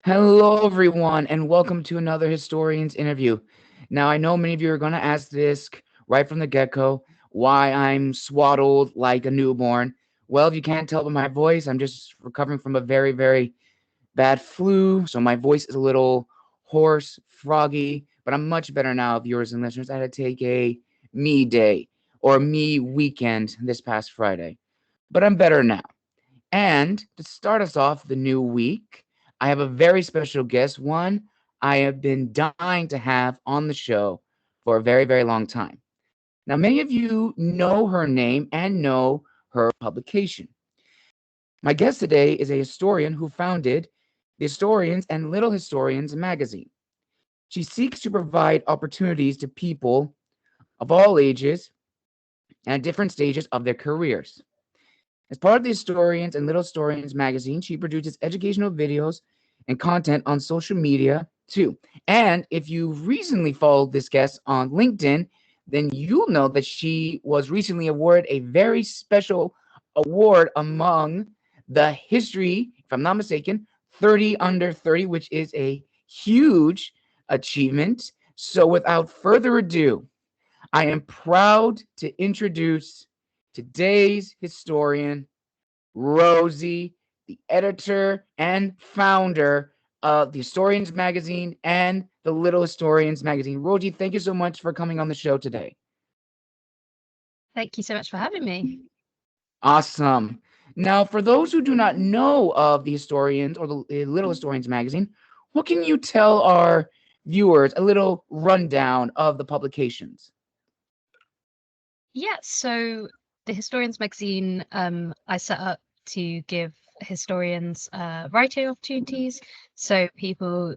Hello, everyone, and welcome to another Historians interview. Now, I know many of you are going to ask this right from the get go why I'm swaddled like a newborn. Well, if you can't tell by my voice, I'm just recovering from a very, very bad flu. So my voice is a little hoarse, froggy, but I'm much better now, viewers and listeners. I had to take a me day or a me weekend this past Friday, but I'm better now. And to start us off the new week, I have a very special guest, one I have been dying to have on the show for a very, very long time. Now, many of you know her name and know her publication. My guest today is a historian who founded the Historians and Little Historians magazine. She seeks to provide opportunities to people of all ages and at different stages of their careers. As part of the Historians and Little Historians magazine, she produces educational videos and content on social media too. And if you recently followed this guest on LinkedIn, then you'll know that she was recently awarded a very special award among the history, if I'm not mistaken, 30 under 30, which is a huge achievement. So without further ado, I am proud to introduce today's historian, Rosie, the editor and founder of the Historians Magazine and the Little Historians Magazine. Rosie, thank you so much for coming on the show today. Thank you so much for having me. Awesome. Now, for those who do not know of the Historians or the Little Historians Magazine, what can you tell our viewers a little rundown of the publications? Yeah, so the Historians magazine I set up to give historians writing opportunities. So people,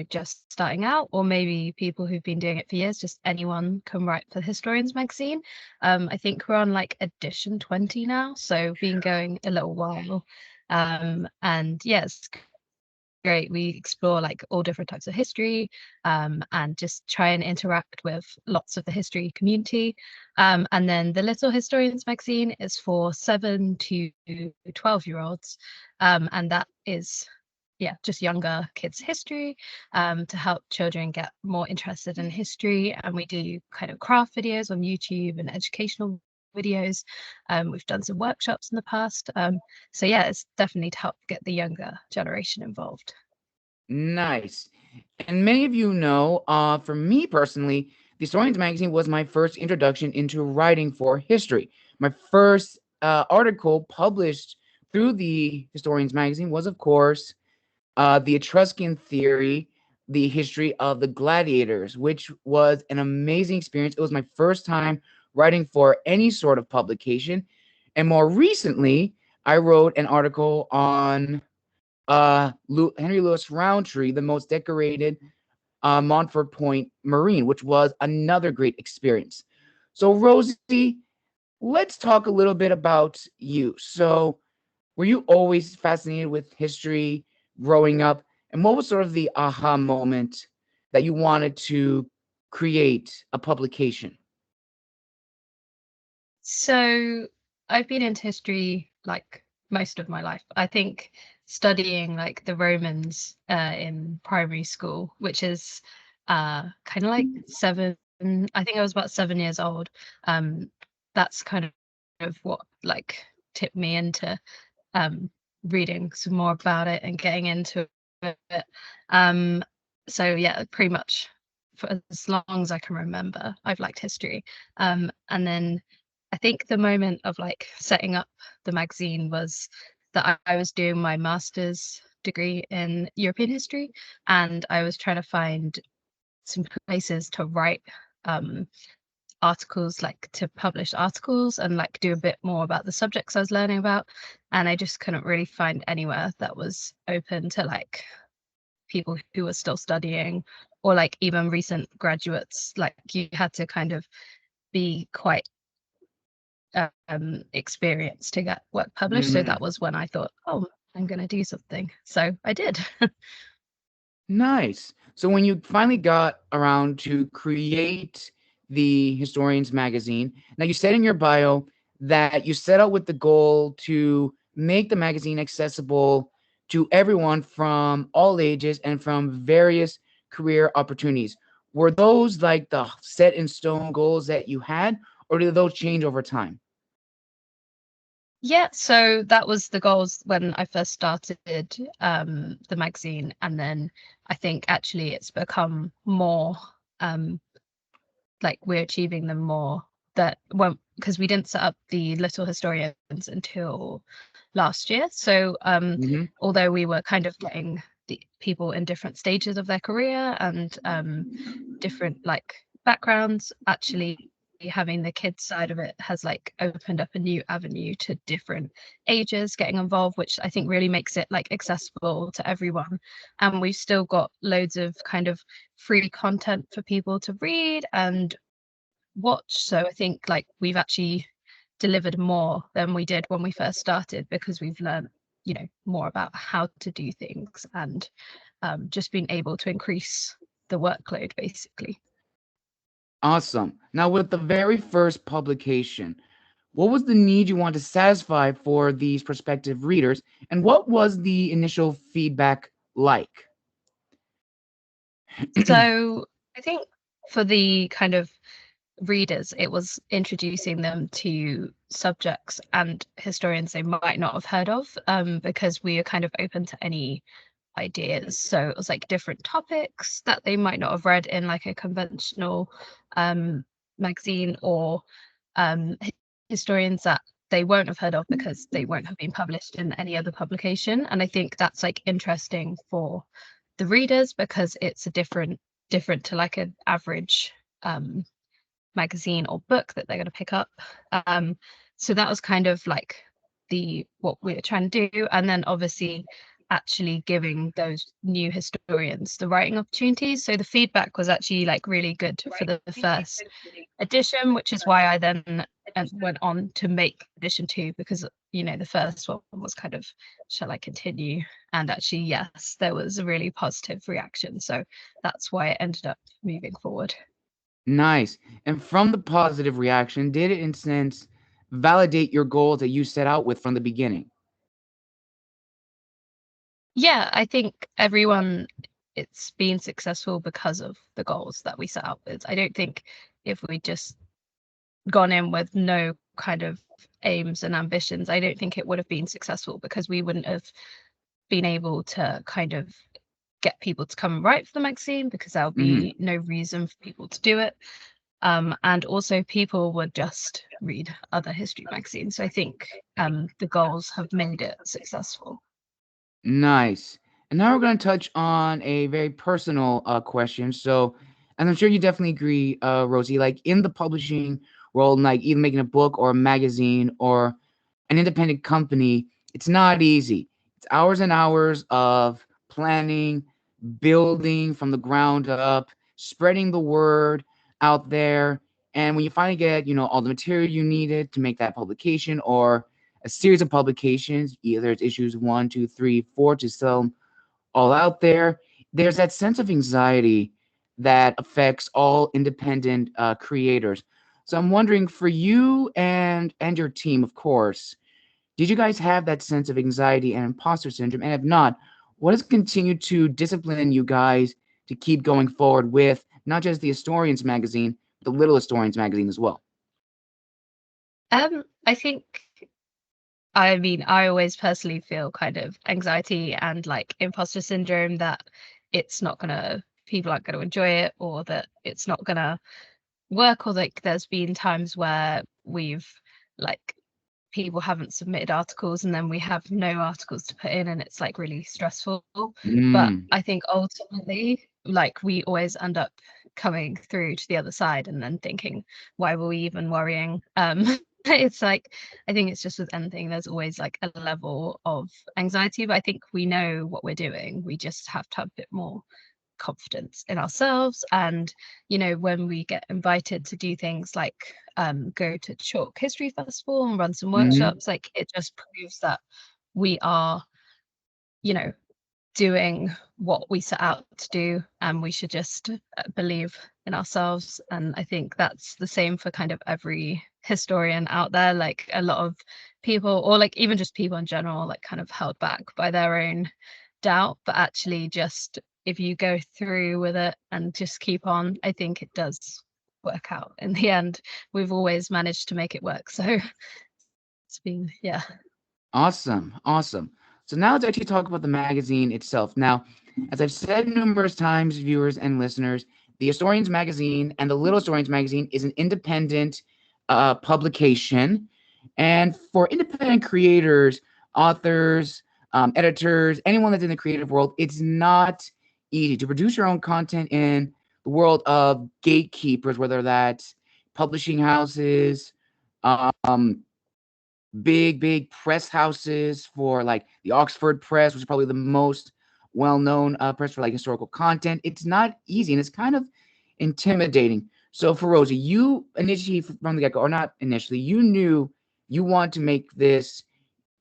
just starting out, or maybe people who've been doing it for years, just anyone can write for the Historians magazine. I think we're on like edition 20 now, so been going a little while. And yes, great. We explore like all different types of history, and just try and interact with lots of the history community. And then the Little Historians magazine is for 7 to 12-year-olds, and that is, yeah, just younger kids' history, to help children get more interested in history. And we do kind of craft videos on YouTube and educational videos. We've done some workshops in the past. So yeah, it's definitely to help get the younger generation involved. Nice. And many of you know, for me personally, the Historians Magazine was my first introduction into writing for history. My first article published through the Historians Magazine was, of course, the Etruscan theory, the history of the gladiators, which was an amazing experience. It was my first time writing for any sort of publication. And more recently, I wrote an article on Henry Louis Roundtree, the most decorated Montfort Point Marine, which was another great experience. So, Rosie, let's talk a little bit about you. So, were you always fascinated with history growing up? And what was sort of the aha moment that you wanted to create a publication? So I've been into history like most of my life. I think studying like the Romans in primary school, which is kind of like I think I was about 7 years old. Um, that's kind of what like tipped me into um reading some more about it and getting into it. Um, so yeah, pretty much for as long as I can remember, I've liked history. And then I think the moment of like setting up the magazine was that I was doing my master's degree in European history, and I was trying to find some places to write um, articles, like to publish articles and like do a bit more about the subjects I was learning about. And I just couldn't really find anywhere that was open to like people who were still studying, or like even recent graduates. Like you had to kind of be quite experience to get work published. So that Mhm. was when I thought, oh, I'm going to do something. So I did. Nice. So when you finally got around to create the Historians magazine, now you said in your bio that you set out with the goal to make the magazine accessible to everyone from all ages and from various career opportunities. Were those like the set in stone goals that you had, or did those change over time? Yeah, so that was the goals when I first started the magazine, and then I think actually it's become more um, like we're achieving them more that when because we didn't set up the Little Historians until last year. So Mm-hmm. although we were kind of getting the people in different stages of their career and different like backgrounds, actually having the kids side of it has like opened up a new avenue to different ages getting involved, which I think really makes it like accessible to everyone. And we've still got loads of kind of free content for people to read and watch. So I think like we've actually delivered more than we did when we first started because we've learned, more about how to do things and just being able to increase the workload basically. Awesome. Now, with the very first publication, what was the need you want to satisfy for these prospective readers, and what was the initial feedback like? So I think for the kind of readers, it was introducing them to subjects and historians they might not have heard of, because we are kind of open to any ideas. So it was like different topics that they might not have read in like a conventional um, magazine or historians that they won't have heard of because they won't have been published in any other publication. And I think that's like interesting for the readers because it's a different to like an average um, magazine or book that they're going to pick up. Um, so that was kind of like the what we were trying to do, and then obviously actually giving those new historians the writing opportunities. So the feedback was actually like really good for the first edition, which is why I then went on to make edition two because the first one was kind of shall I continue? And actually, yes, there was a really positive reaction. So that's why it ended up moving forward. Nice. And from the positive reaction, did it in sense validate your goals that you set out with from the beginning? Yeah, I think everyone it's been successful because of the goals that we set out with. I don't think if we just gone in with no kind of aims and ambitions, I don't think it would have been successful because we wouldn't have been able to kind of get people to come and write for the magazine because there'll Hmm. be no reason for people to do it. And also people would just read other history magazines. So I think the goals have made it successful. Nice. And now we're going to touch on a very personal question. So, and I'm sure you definitely agree, Rosie, like in the publishing world, like either making a book or a magazine or an independent company, it's not easy. It's hours and hours of planning, building from the ground up, spreading the word out there. And when you finally get, all the material you needed to make that publication or a series of publications, either it's issues one, two, three, four, to sell them all out there, there's that sense of anxiety that affects all independent creators. So I'm wondering for you and your team, of course, did you guys have that sense of anxiety and imposter syndrome? And if not, what has continued to discipline you guys to keep going forward with not just the Historians magazine, but the Little Historians magazine as well? I think I mean, I always personally feel kind of anxiety and like imposter syndrome that it's not gonna, people aren't gonna enjoy it or that it's not gonna work, or like there's been times where we've like people haven't submitted articles and then we have no articles to put in and it's like really stressful. But Mm, I think ultimately, like we always end up coming through to the other side and then thinking, why were we even worrying? It's like I think it's just with anything, there's always like a level of anxiety, but I think we know what we're doing. We just have to have a bit more confidence in ourselves. And when we get invited to do things like go to Chalk History Festival and run some mm-hmm. workshops, like it just proves that we are you know doing what we set out to do, and we should just believe in ourselves. And I think that's the same for kind of every historian out there. Like a lot of people, or like even just people in general, like kind of held back by their own doubt. But actually, just if you go through with it and just keep on, I think it does work out in the end. We've always managed to make it work. So it's been, yeah. Awesome, awesome. So now let's actually talk about the magazine itself. Now, as I've said numerous times, viewers and listeners, the Historians Magazine and the Little Historians Magazine is an independent publication. And for independent creators, authors, editors, anyone that's in the creative world, it's not easy to produce your own content in the world of gatekeepers, whether that's publishing houses, um, big press houses for like the Oxford Press, which is probably the most well-known press for like historical content. It's not easy and it's kind of intimidating. So for Rosie, you initially from the get-go, or not initially, you knew you want to make this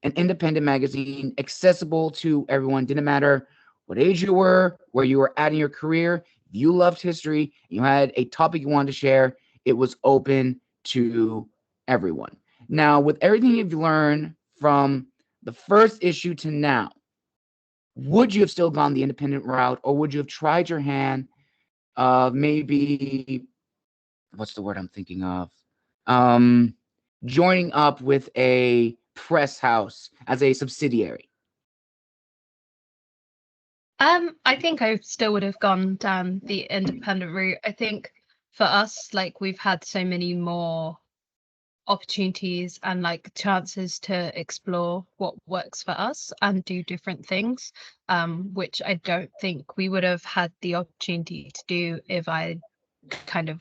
an independent magazine accessible to everyone. Didn't matter what age you were, where you were at in your career. If you loved history, you had a topic you wanted to share, it was open to everyone. Now, with everything you've learned from the first issue to now, would you have still gone the independent route, or would you have tried your hand of maybe, what's the word I'm thinking of? Um, Joining up with a press house as a subsidiary? I think I still would have gone down the independent route. I think for us, like we've had so many more opportunities and like chances to explore what works for us and do different things, which I don't think we would have had the opportunity to do if I kind of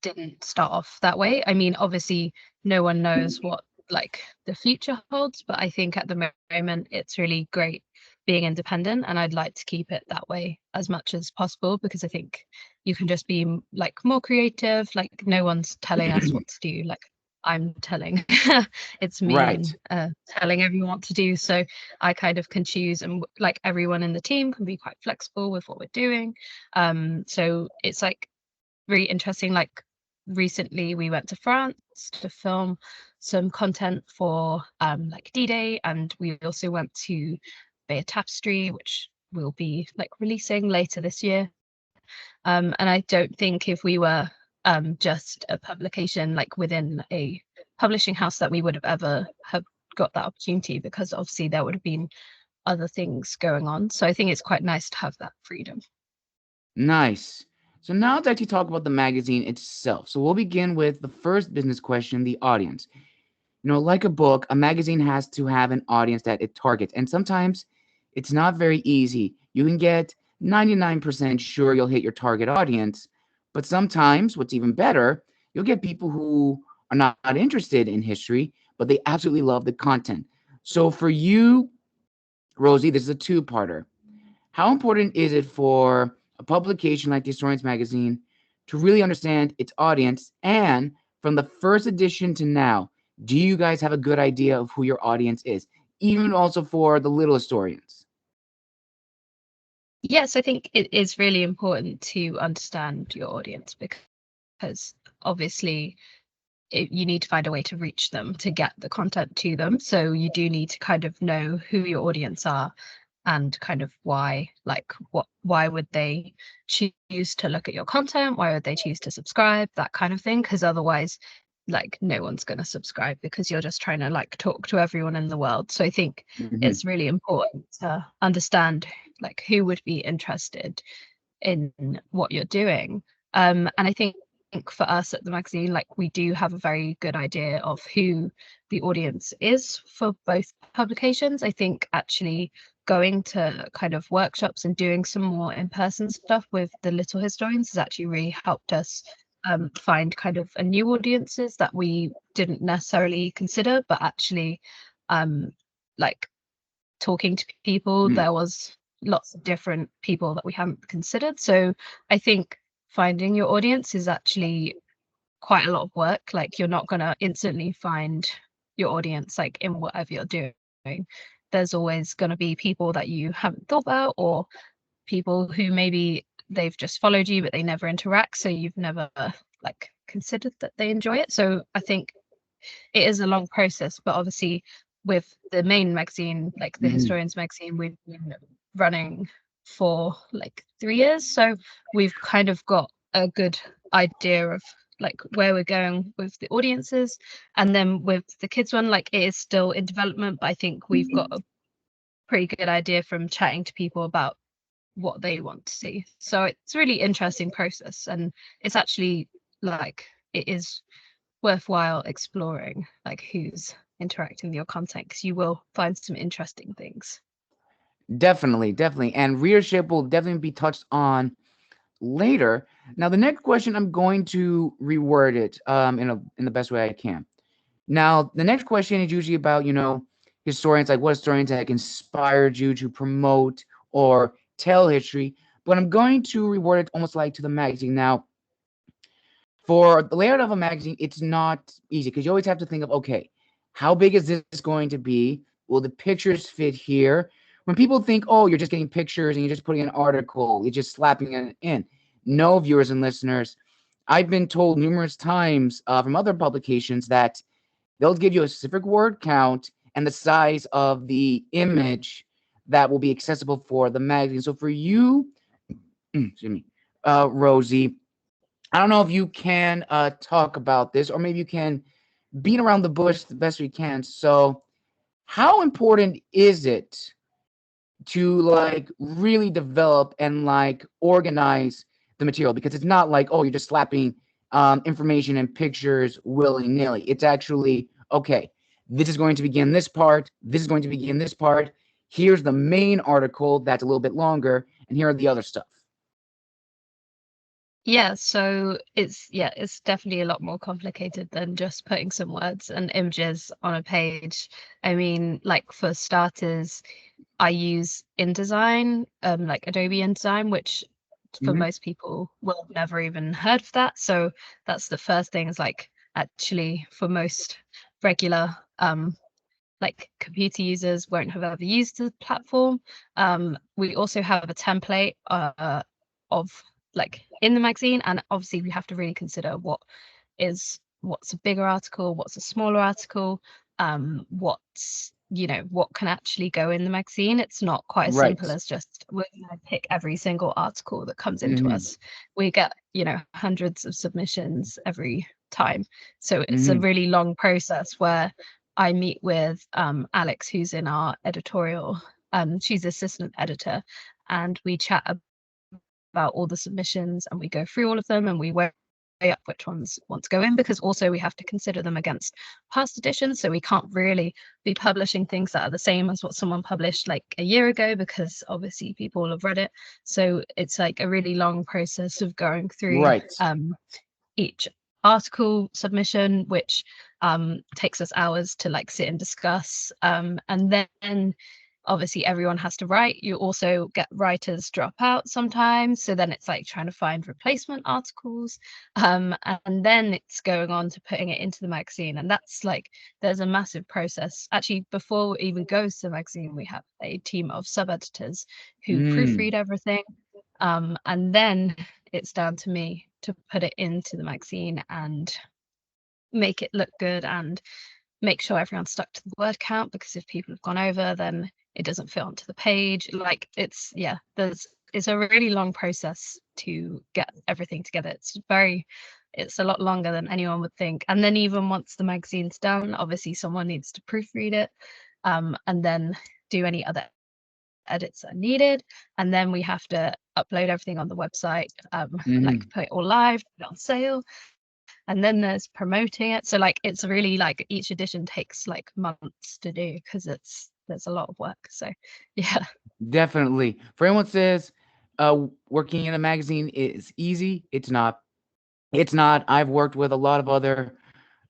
didn't start off that way. I mean, obviously, no one knows what like the future holds, but I think at the moment it's really great being independent, and I'd like to keep it that way as much as possible because I think you can just be like more creative. Like no one's telling us what to do. Like I'm telling, it's me Right. and telling everyone what to do. So I kind of can choose, and like everyone in the team can be quite flexible with what we're doing. So it's like really interesting. Like recently we went to France to film some content for like D-Day, and we also went to Bay Tapestry, which will be like releasing later this year. And I don't think if we were just a publication like within a publishing house that we would have ever have got that opportunity, because obviously there would have been other things going on. So I think it's quite nice to have that freedom. Nice. So now let's actually talk about the magazine itself. So we'll begin with the first business question, the audience. Like a book, a magazine has to have an audience that it targets. And sometimes it's not very easy. You can get 99% sure you'll hit your target audience, but sometimes what's even better, you'll get people who are not interested in history, but they absolutely love the content. So for you, Rosie, this is a two-parter. How important is it for a publication like the Historians Magazine to really understand its audience? And from the first edition to now, do you guys have a good idea of who your audience is? Even also for the little historians. Yes, I think it is really important to understand your audience because obviously you need to find a way to reach them to get the content to them. So you do need to kind of know who your audience are and kind of why, like why would they choose to look at your content? Why would they choose to subscribe? That kind of thing. Because otherwise, like no one's going to subscribe because you're just trying to like talk to everyone in the world. So I think Mm-hmm. it's really important to understand like who would be interested in what you're doing. And I think for us at the magazine, like we do have a very good idea of who the audience is for both publications. I think actually going to kind of workshops and doing some more in-person stuff with the little historians has actually really helped us find kind of a new audiences that we didn't necessarily consider, but actually like talking to people, Mm. there was lots of different people that we hadn't considered. So I think finding your audience is actually quite a lot of work. Like you're not going to instantly find your audience like in whatever you're doing. There's always going to be people that you haven't thought about, or people who maybe they've just followed you but they never interact, so you've never like considered that they enjoy it. So I think it is a long process, but obviously with the main magazine, like the Mhm. Historians magazine, we've been running for like 3 years. So we've kind of got a good idea of like where we're going with the audiences. And then with the kids one, like it is still in development, but I think we've got a pretty good idea from chatting to people about what they want to see. So it's a really interesting process, and it's actually like it is worthwhile exploring like who's interacting with your content, because you will find some interesting things. Definitely, definitely. And readership will definitely be touched on later. Now, the next question, I'm going to reword it in the best way I can. Now, the next question is usually about, historians, like what historians have inspired you to promote or tell history. But I'm going to reword it almost like to the magazine. Now, for the layout of a magazine, it's not easy because you always have to think of, okay, how big is this going to be? Will the pictures fit here? When people think, oh, you're just getting pictures and you're just putting an article, you're just slapping it in. No, viewers and listeners, I've been told numerous times from other publications that they'll give you a specific word count and the size of the image that will be accessible for the magazine. So for you, excuse me, Rosie, I don't know if you can talk about this, or maybe you can beat around the bush the best we can. So, how important is it to like really develop and like organize the material? Because it's not like, oh, you're just slapping information and pictures willy nilly. It's actually, okay, this is going to begin this part, this is going to begin this part. Here's the main article that's a little bit longer, and here are the other stuff. Yeah, so it's definitely a lot more complicated than just putting some words and images on a page. I mean, like for starters, I use InDesign, like Adobe InDesign, which for Mm-hmm. most people will have never even heard of that. So that's the first thing, is like actually for most regular like computer users won't have ever used the platform. We also have a template of like in the magazine, and obviously we have to really consider what's a bigger article, what's a smaller article, what's what can actually go in the magazine. It's not quite as Right. simple as just we're going to pick every single article that comes into Mm-hmm. us. We get hundreds of submissions every time, so it's a Mm-hmm. really long process where I meet with Alex, who's in our editorial. She's assistant editor, and we chat about all the submissions, and we go through all of them, and we weigh up which ones want to go in, because also we have to consider them against past editions. So we can't really be publishing things that are the same as what someone published like a year ago, because obviously people have read it. So it's like a really long process of going through Right. each article submission, which takes us hours to like sit and discuss. And then obviously everyone has to write. You also get writers drop out sometimes. So then it's like trying to find replacement articles. And then it's going on to putting it into the magazine. And that's like, there's a massive process. Actually, before it even goes to the magazine, we have a team of sub editors who Mm. proofread everything. And then it's down to me to put it into the magazine and make it look good and make sure everyone's stuck to the word count, because if people have gone over, then it doesn't fit onto the page. Like it's a really long process to get everything together. It's a lot longer than anyone would think. And then even once the magazine's done, obviously someone needs to proofread it, and then do any other edits are needed, and then we have to upload everything on the website, like Mm-hmm. put it all live, put it on sale, and then there's promoting it. So like it's really like each edition takes like months to do, because there's a lot of work. So yeah. Definitely. For anyone says working in a magazine is easy, it's not. It's not. I've worked with a lot of other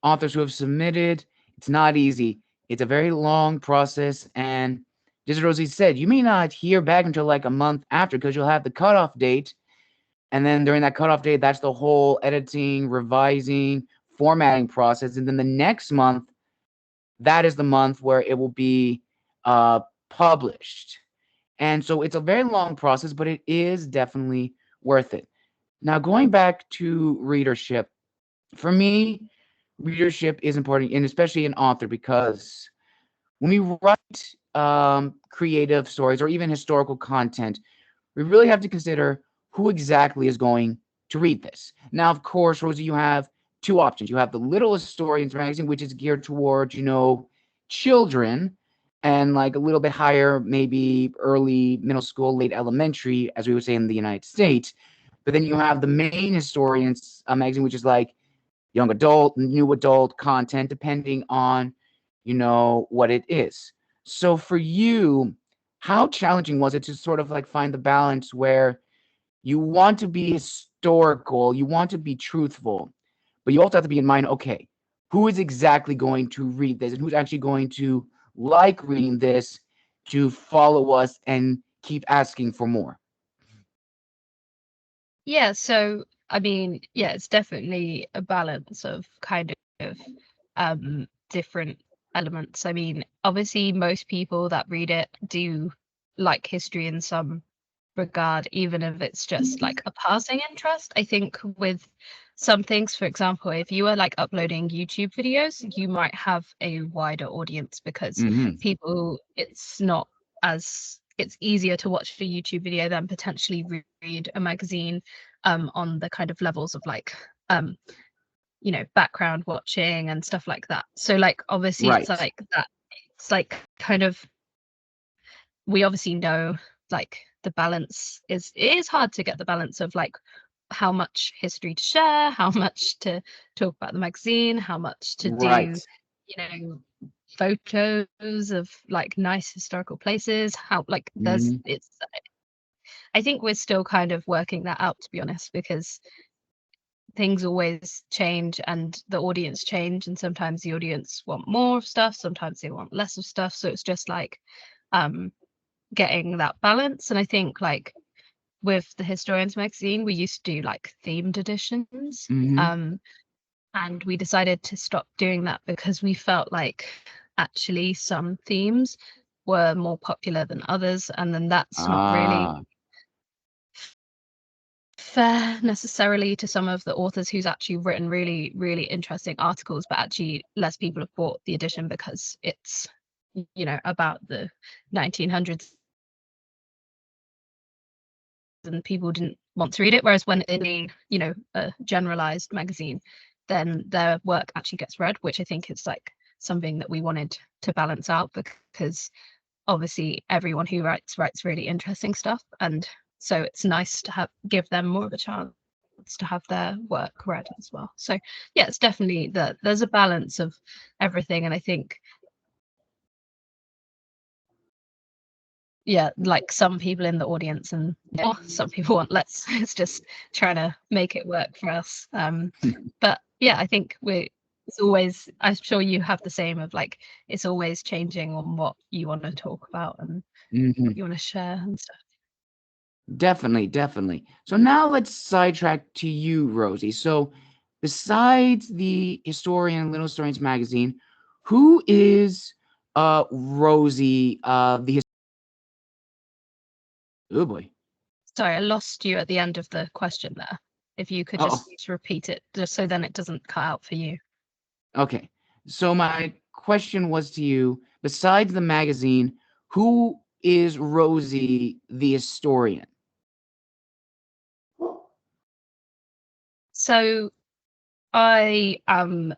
authors who have submitted. It's not easy. It's a very long process. And just as Rosie said, you may not hear back until like a month after, because you'll have the cutoff date. And then during that cutoff date, that's the whole editing, revising, formatting process. And then the next month, that is the month where it will be published. And so it's a very long process, but it is definitely worth it. Now, going back to readership, For me, readership is important, and especially an author, because when we write creative stories or even historical content, we really have to consider who exactly is going to read this. Now, of course, Rosie, you have two options. You have the Little Historians magazine, which is geared towards, children, and like a little bit higher, maybe early middle school, late elementary, as we would say in the United States. But then you have the Main Historians magazine, which is like young adult, new adult content, depending on, what it is. So for you, how challenging was it to sort of like find the balance where you want to be historical, you want to be truthful, but you also have to be in mind, okay, who is exactly going to read this and who's actually going to like reading this to follow us and keep asking for more? Yeah, so I mean, yeah, it's definitely a balance of kind of different elements. I mean, obviously most people that read it do like history in some regard, even if it's just like a passing interest. I think with some things, for example, if you are like uploading YouTube videos, you might have a wider audience because Mm-hmm. people, it's easier to watch a YouTube video than potentially read a magazine on the kind of levels of like background watching and stuff like that. So like obviously it's Right. like that, it's like kind of, we obviously know like the balance is, it is hard to get the balance of like how much history to share, how much to talk about the magazine, how much to Right. do, you know, photos of like nice historical places, how like there's Mm-hmm. it's, I think we're still kind of working that out, to be honest, because things always change and the audience change, and sometimes the audience want more of stuff, sometimes they want less of stuff, so it's just like um getting that balance. And I think like with the Historians magazine, we used to do like themed editions. Mm-hmm. Um, and we decided to stop doing that because we felt like actually some themes were more popular than others. And then that's not really Ah. fair necessarily to some of the authors who's actually written really, really interesting articles, but actually less people have bought the edition because it's, about the 1900s and people didn't want to read it. Whereas when in a generalized magazine, then their work actually gets read, which I think is like something that we wanted to balance out, because obviously everyone who writes really interesting stuff, and so it's nice to give them more of a chance to have their work read as well. So yeah, it's definitely that there's a balance of everything, and I think yeah, like some people in the audience and more, some people want less. It's just trying to make it work for us. But yeah, I think it's always, I'm sure you have the same of like, it's always changing on what you want to talk about and Mm-hmm. what you want to share and stuff. Definitely, definitely. So now let's sidetrack to you, Rosie. So, besides the Historian, Little Historians magazine, who is Rosie? Oh boy. Sorry, I lost you at the end of the question there. If you could Oh, just repeat it, just so then it doesn't cut out for you. okay. So my question was to you: besides the magazine, who is Rosie the historian? So I am,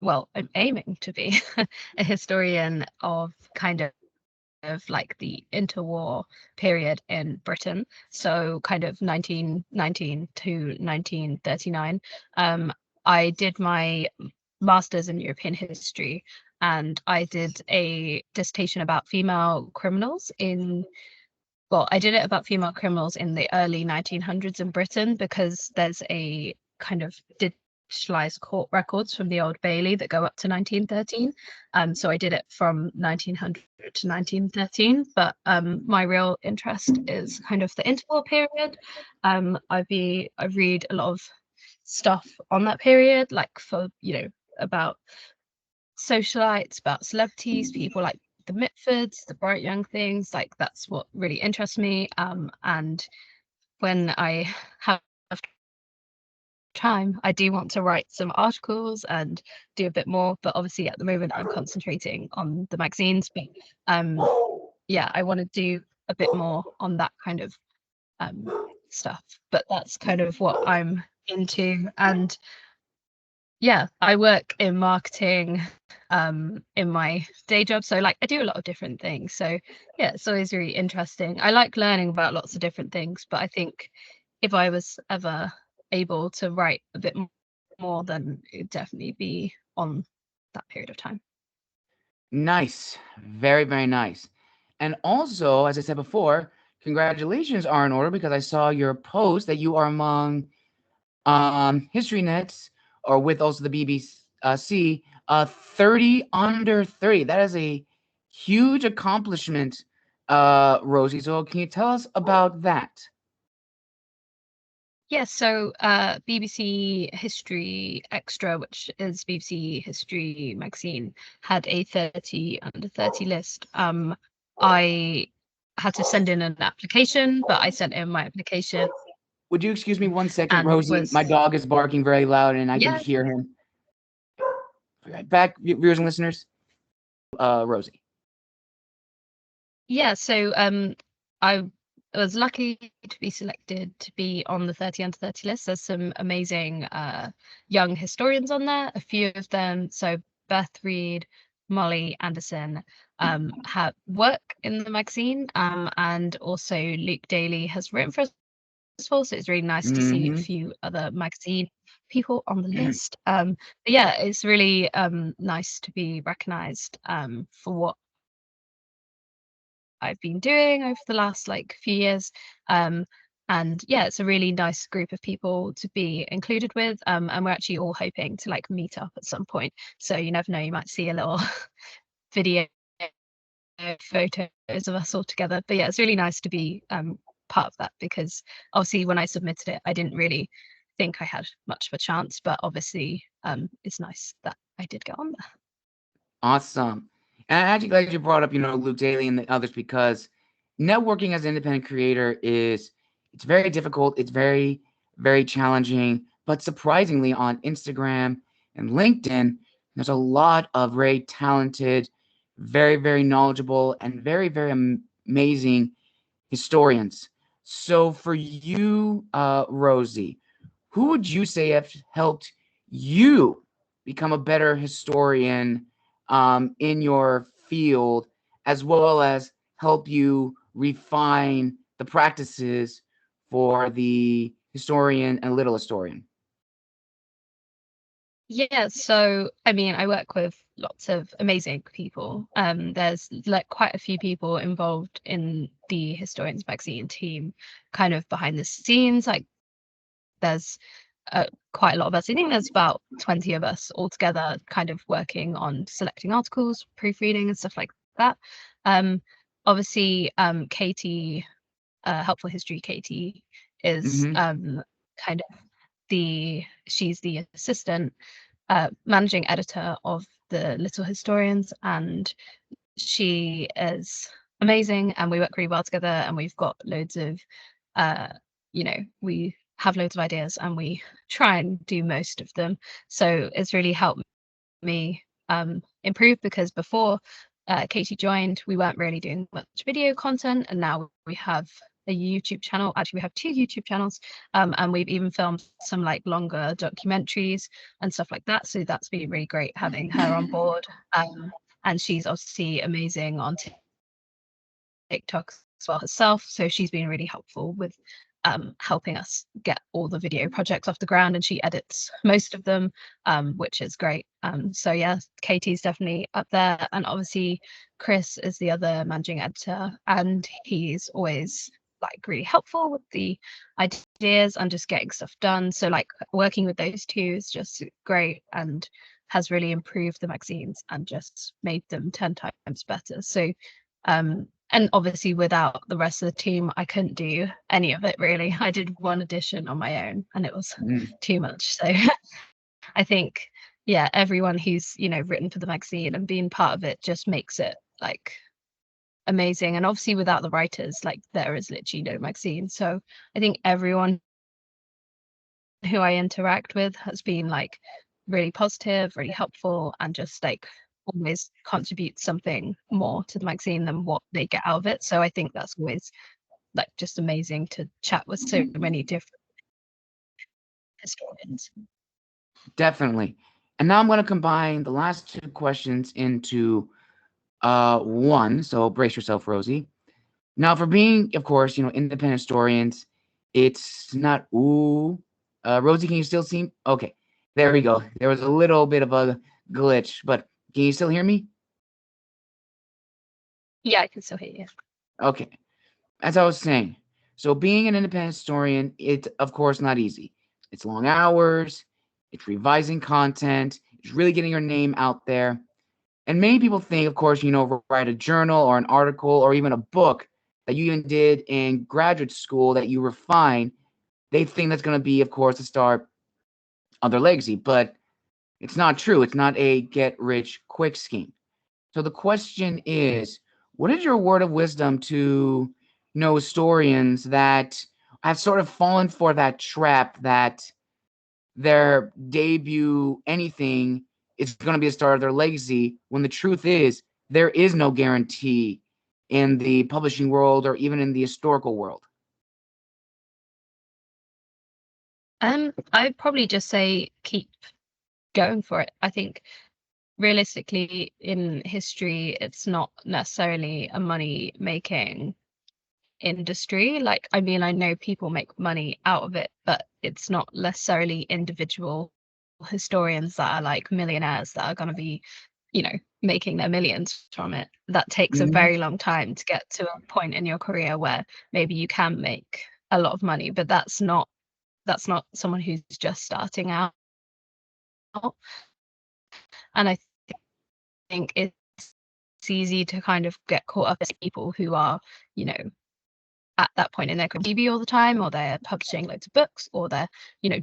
well, I'm aiming to be a historian of kind of like the interwar period in Britain, so kind of 1919 to 1939. I did my master's in European history, and I did a dissertation about female criminals in, well, I did it about female criminals in the early 1900s in Britain, because there's a kind of digitalized court records from the Old Bailey that go up to 1913. So I did it from 1900 to 1913, but my real interest is kind of the interwar period. I read a lot of stuff on that period, like for, about socialites, about celebrities, people like the Mitfords, the bright young things. Like that's what really interests me. And when I have time, I do want to write some articles and do a bit more, but obviously at the moment I'm concentrating on the magazines. But um, yeah, I want to do a bit more on that kind of um, stuff. But that's kind of what I'm into. And yeah, I work in marketing in my day job. So like I do a lot of different things. So yeah, it's always really interesting. I like learning about lots of different things, but I think if I was ever able to write a bit more, then it'd definitely be on that period of time. Nice. Very, very nice. And also, as I said before, congratulations are in order because I saw your post that you are among History Nets or with also the BBC 30 under 30. That is a huge accomplishment, Rosie. So can you tell us about that? Yeah, so BBC History Extra, which is BBC History magazine, had a 30 under 30 list. I had to send in an application, but I sent in my application Would you excuse me 1 second, and Rosie? My was, dog is barking very loud and I can yeah, hear him. Right back, viewers and listeners. Rosie. yeah. So I was lucky to be selected to be on the 30 under 30 list. There's some amazing young historians on there, a few of them. So Beth Reed, Molly Anderson have work in the magazine, and also Luke Daly has written for us before, so it's really nice to see a Mm-hmm. few other magazine people on the list. But yeah, it's really nice to be recognised for what I've been doing over the last like few years. Um, and yeah, it's a really nice group of people to be included with. And we're actually all hoping to like meet up at some point. So you never know, you might see a little video photos of us all together. But yeah, it's really nice to be part of that because obviously when I submitted it, I didn't really think I had much of a chance, but obviously it's nice that I did get on there. Awesome. And I'm actually glad you brought up, Luke Daly and the others because networking as an independent creator it's very difficult. It's very, very challenging. But surprisingly, on Instagram and LinkedIn, there's a lot of very talented, very, very knowledgeable, and very, very amazing historians. So for you, Rosie, who would you say have helped you become a better historian in your field, as well as help you refine the practices for the historian and little historian? Yeah, so I mean, I work with lots of amazing people. There's like quite a few people involved in the Historians Magazine team, kind of behind the scenes. Like there's quite a lot of us. I think there's about 20 of us all together, kind of working on selecting articles, proofreading, and stuff like that. Um, obviously, Katie, Helpful History Katie, is Mm-hmm. kind of she's the assistant managing editor of the Little Historians, and she is amazing, and we work really well together, and we've got loads of, we have loads of ideas, and we try and do most of them. So it's really helped me improve because before Katie joined, we weren't really doing much video content, and now we have a YouTube channel. Actually, we have two YouTube channels, and we've even filmed some like longer documentaries and stuff like that. So that's been really great having her on board. And she's obviously amazing on TikTok as well herself. So she's been really helpful with helping us get all the video projects off the ground, and she edits most of them, which is great. So yeah, Katie's definitely up there, and obviously Chris is the other managing editor, and he's always like really helpful with the ideas and just getting stuff done. So like working with those two is just great and has really improved the magazines and just made them 10 times better. So and obviously without the rest of the team, I couldn't do any of it really. I did one edition on my own and it was Mm. too much. So I think, yeah, everyone who's, written for the magazine and being part of it just makes it like amazing. And obviously without the writers, like there is literally no magazine. So I think everyone who I interact with has been like really positive, really helpful, and just like always contributes something more to the magazine than what they get out of it. So I think that's always like just amazing to chat with so many different historians. Definitely. And now I'm going to combine the last two questions into one. So brace yourself, Rosie. Now, for being, of course, independent historians, it's not ooh. Rosie, can you still see? Okay, there we go. There was a little bit of a glitch, but can you still hear me? Yeah, I can still hear you. Okay. As I was saying, so being an independent historian, it's of course not easy. It's long hours, it's revising content, it's really getting your name out there. And many people think, of course, write a journal or an article or even a book that you even did in graduate school that you refine. They think that's going to be, of course, the start of their legacy, but it's not true. It's not a get rich quick scheme. So the question is, what is your word of wisdom to historians that have sort of fallen for that trap that their debut anything is going to be the start of their legacy, when the truth is there is no guarantee in the publishing world or even in the historical world? I'd probably just say keep going for it. I think realistically in history, it's not necessarily a money making industry. Like, I mean, I know people make money out of it, but it's not necessarily individual historians that are like millionaires that are going to be, making their millions from it. That takes a Mhm. very long time to get to a point in your career where maybe you can make a lot of money, but that's not someone who's just starting out. And I think it's easy to kind of get caught up as people who are, you know, at that point in their career TV all the time, or they're publishing loads of books, or they're,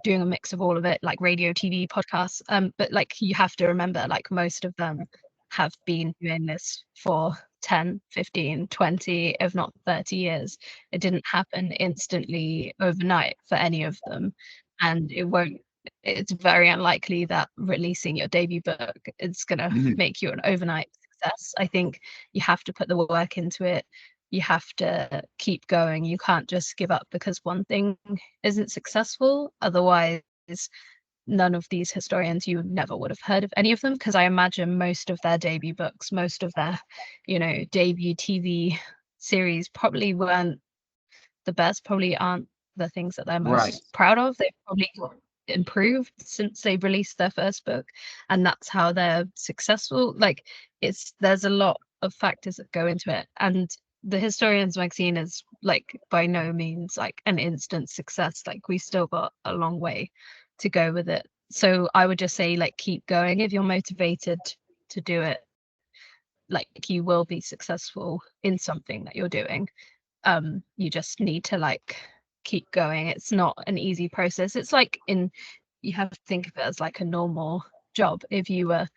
doing a mix of all of it, like radio, TV, podcasts. But like you have to remember, like most of them have been doing this for 10, 15, 20, if not 30 years. It didn't happen instantly overnight for any of them. And it's very unlikely that releasing your debut book is going to Mhm. make you an overnight success. I think you have to put the work into it. You have to keep going. You can't just give up because one thing isn't successful. Otherwise, none of these historians, you never would have heard of any of them, because I imagine most of their debut books, most of their, debut TV series probably weren't the best, probably aren't the things that they're Right. most proud of. They've probably improved since they released their first book, and that's how they're successful. Like, there's a lot of factors that go into it, and the historians magazine is like by no means like an instant success. Like, we still got a long way to go with it. So I would just say, like, keep going. If you're motivated to do it, like, you will be successful in something that you're doing. You just need to like keep going. It's not an easy process. It's like, you have to think of it as like a normal job. If you were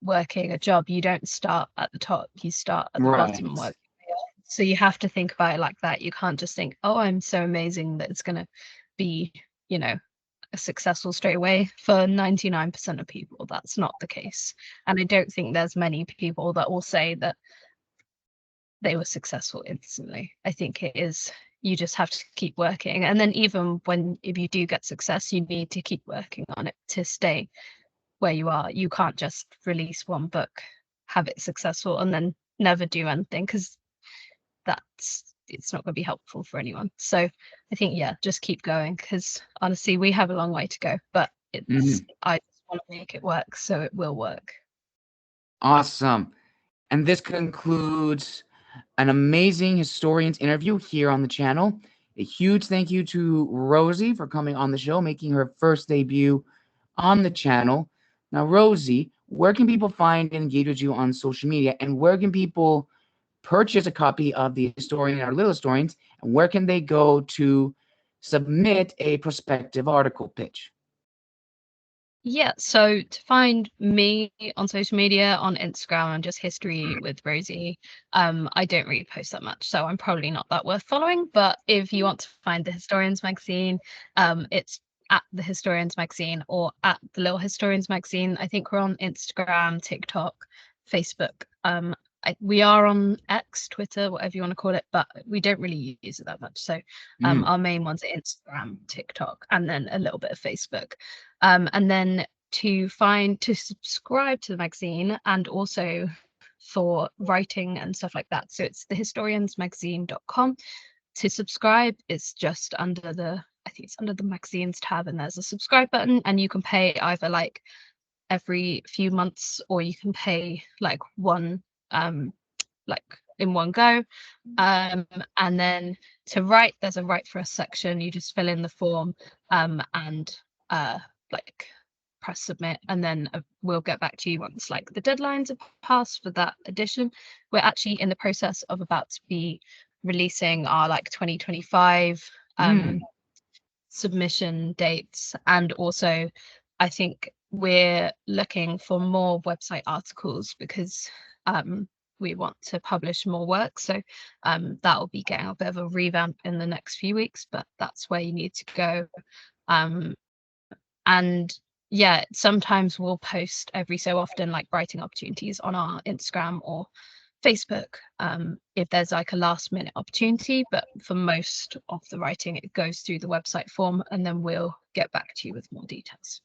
working a job, you don't start at the top, you start at the bottom and Right. work. So you have to think about it like that. You can't just think, oh, I'm so amazing that it's going to be, you know successful straight away. For 99% of people, that's not the case. And I don't think there's many people that will say that they were successful instantly. I think it is, you just have to keep working. And then even if you do get success, you need to keep working on it to stay where you are. You can't just release one book, have it successful, and then never do anything, because it's not going to be helpful for anyone. So I think, yeah, just keep going, because honestly, we have a long way to go, but Mhm. I just want to make it work, so it will work. Awesome. And this concludes an amazing historians interview here on the channel. A huge thank you to Rosie for coming on the show, making her first debut on the channel. Now, Rosie, where can people find and engage with you on social media? And where can people purchase a copy of The Historian or Little Historians? And where can they go to submit a prospective article pitch? Yeah, so to find me on social media, on Instagram, and just history with Rosie, I don't really post that much, so I'm probably not that worth following. But if you want to find the Historians magazine, it's at the Historians Magazine or at the Little Historians Magazine. I think we're on Instagram, TikTok, Facebook. We are on X, Twitter, whatever you want to call it, but we don't really use it that much. So our main ones are Instagram, TikTok, and then a little bit of Facebook. And then to subscribe to the magazine and also for writing and stuff like that. So it's thehistoriansmagazine.com. To subscribe, it's just under I think it's under the magazines tab, and there's a subscribe button, and you can pay either like every few months, or you can pay like one like in one go. And then to write, there's a write for us section. You just fill in the form and like press submit, and then we'll get back to you once like the deadlines have passed for that edition. We're actually in the process of about to be releasing our like 2025 submission dates, and also I think we're looking for more website articles because we want to publish more work. So that will be getting a bit of a revamp in the next few weeks, but that's where you need to go. And yeah, sometimes we'll post every so often like writing opportunities on our Instagram or Facebook if there's like a last minute opportunity, but for most of the writing it goes through the website form, and then we'll get back to you with more details.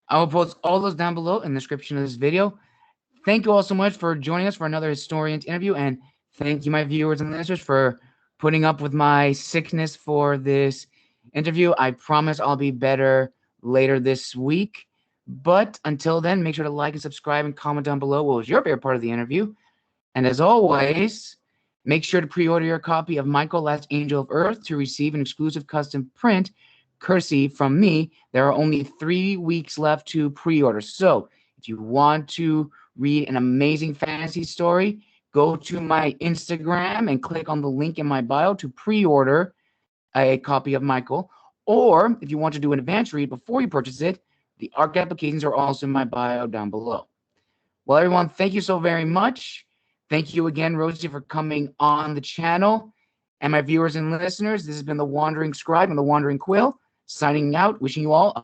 I will post all those down below in the description of this video. Thank you all so much for joining us for another Historians interview, and thank you, my viewers and listeners, for putting up with my sickness for this interview. I promise I'll be better later this week. But until then, make sure to like and subscribe and comment down below what was your favorite part of the interview. And as always, make sure to pre-order your copy of Michael, Last Angel of Earth to receive an exclusive custom print courtesy from me. There are only 3 weeks left to pre-order. So if you want to read an amazing fantasy story, go to my Instagram and click on the link in my bio to pre-order a copy of Michael. Or if you want to do an advance read before you purchase it, the ARC applications are also in my bio down below. Well, everyone, thank you so very much. Thank you again, Rosie, for coming on the channel. And my viewers and listeners, this has been the Wandering Scribe and the Wandering Quill, signing out, wishing you all